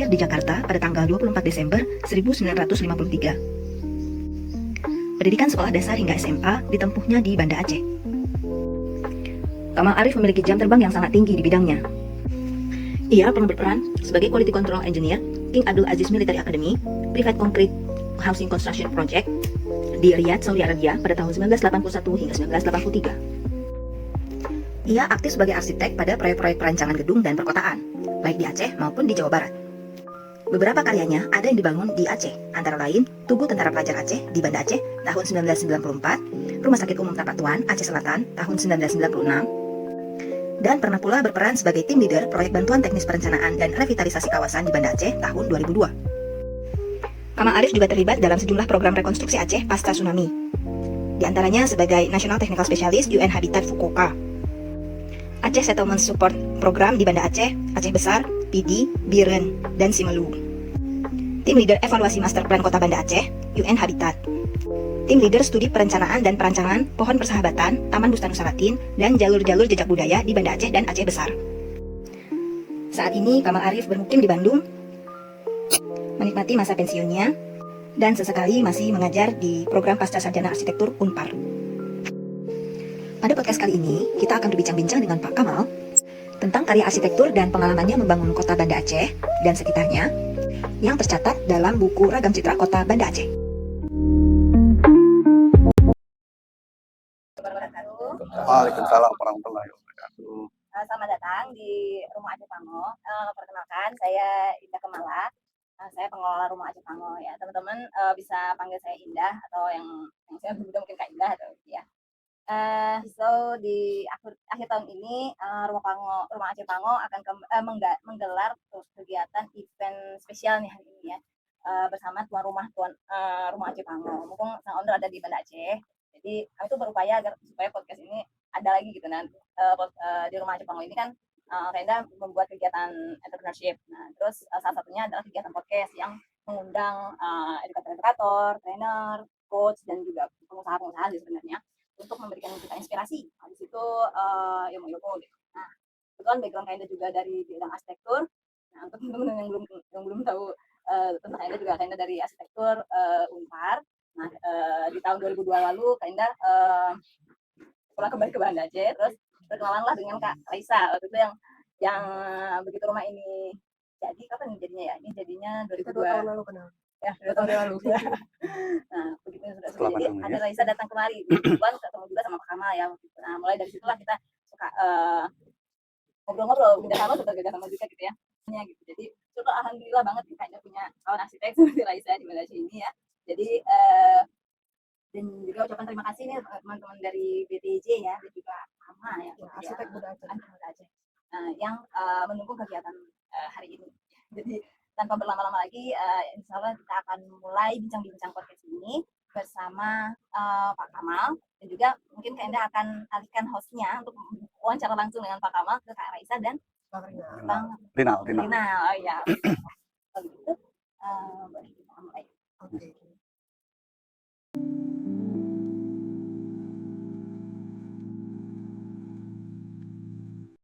di Jakarta pada tanggal 24 Desember 1953. Pendidikan sekolah dasar hingga SMA ditempuhnya di Banda Aceh. Kamal Arif memiliki jam terbang yang sangat tinggi di bidangnya. Ia pernah berperan sebagai Quality Control Engineer King Abdul Aziz Military Academy, Private Concrete Housing Construction Project di Riyadh, Saudi Arabia pada tahun 1981 hingga 1983. Ia aktif sebagai arsitek pada proyek-proyek perancangan gedung dan perkotaan, baik di Aceh maupun di Jawa Barat. Beberapa karyanya ada yang dibangun di Aceh, antara lain Tugu Tentara Pelajar Aceh di Banda Aceh tahun 1994, Rumah Sakit Umum Tapatuan Aceh Selatan tahun 1996, dan pernah pula berperan sebagai tim leader proyek bantuan teknis perencanaan dan revitalisasi kawasan di Banda Aceh tahun 2002. Kamal Arif juga terlibat dalam sejumlah program rekonstruksi Aceh pasca tsunami, di antaranya sebagai National Technical Specialist UN Habitat Fukuoka, Aceh Settlement Support Program di Banda Aceh, Aceh Besar, PD, Biren, dan Simelu. Tim Leader Evaluasi Master Plan Kota Banda Aceh, UN Habitat. Tim Leader Studi Perencanaan dan Perancangan Pohon Persahabatan, Taman Bustan Nusaratin, dan jalur-jalur jejak budaya di Banda Aceh dan Aceh Besar. Saat ini Kamal Arif bermukim di Bandung, menikmati masa pensiunnya, dan sesekali masih mengajar di program Pasca Sarjana Arsitektur Unpar. Pada podcast kali ini, kita akan berbincang-bincang dengan Pak Kamal tentang karya arsitektur dan pengalamannya membangun kota Banda Aceh dan sekitarnya yang tercatat dalam buku Ragam Citra Kota Banda Aceh. Waalaikumsalam warahmatullahi wabarakatuh. Selamat datang di Rumah Aceh Pango. Perkenalkan, saya Indah Kemala. Saya pengelola Rumah Aceh Pango. Ya, teman-teman bisa panggil saya Indah atau yang saya muda mungkin Kak Indah atau ya. So di akhir tahun ini Rumah Aceh Pango akan menggelar kegiatan event spesial nih hari ini ya, bersama tuan rumah Rumah Aceh Pango. Mumpung sang owner ada di Banda Aceh, jadi kami tuh berupaya agar supaya podcast ini ada lagi gitu. Nanti di Rumah Aceh Pango ini kan Renda membuat kegiatan entrepreneurship. Nah, terus salah satunya adalah kegiatan podcast yang mengundang edukator-edukator, trainer, coach, dan juga pengusaha-pengusaha sebenarnya untuk memberikan kita inspirasi. Di situ ilmu-ilmu gitu. Nah, kebetulan background Kainda juga dari bidang arsitektur. Nah, untuk teman-teman yang belum tahu tentang Kainda juga, Kainda dari arsitektur Unpar. Nah, di tahun 2002 lalu Kainda pulang kembali ke Banda Aceh, terus berkenalan lah dengan Kak Raisa waktu itu yang begitu rumah ini jadi. Kapan jadinya ya? Ini jadinya 2002. 2 tahun lalu kenal. Ya, 2 tahun lalu. Nah, begitu sudah jadi ada Raisa datang kemari, kebetulan ketemu juga sama Pak Kamal ya. Nah, mulai dari situlah kita suka ngobrol-ngobrol, kerjasama juga gitu ya. Gitu. Jadi syukur alhamdulillah banget kayaknya punya kawan arsitek seperti Raisa di Malaysia ini ya. Jadi dan juga ucapan terima kasih nih teman-teman dari BTJ ya, dan juga Ama ya, arsitek Banda Aceh. Yang mendukung kegiatan hari ini. Jadi tanpa berlama-lama lagi, insya Allah kita akan mulai bincang-bincang podcast ini bersama Pak Kamal, dan juga mungkin Kak akan alihkan hostnya untuk wawancara langsung dengan Pak Kamal ke Kak Raisa dan Bang Rinal. Oh ya, kalau gitu boleh kita mulai. Oke.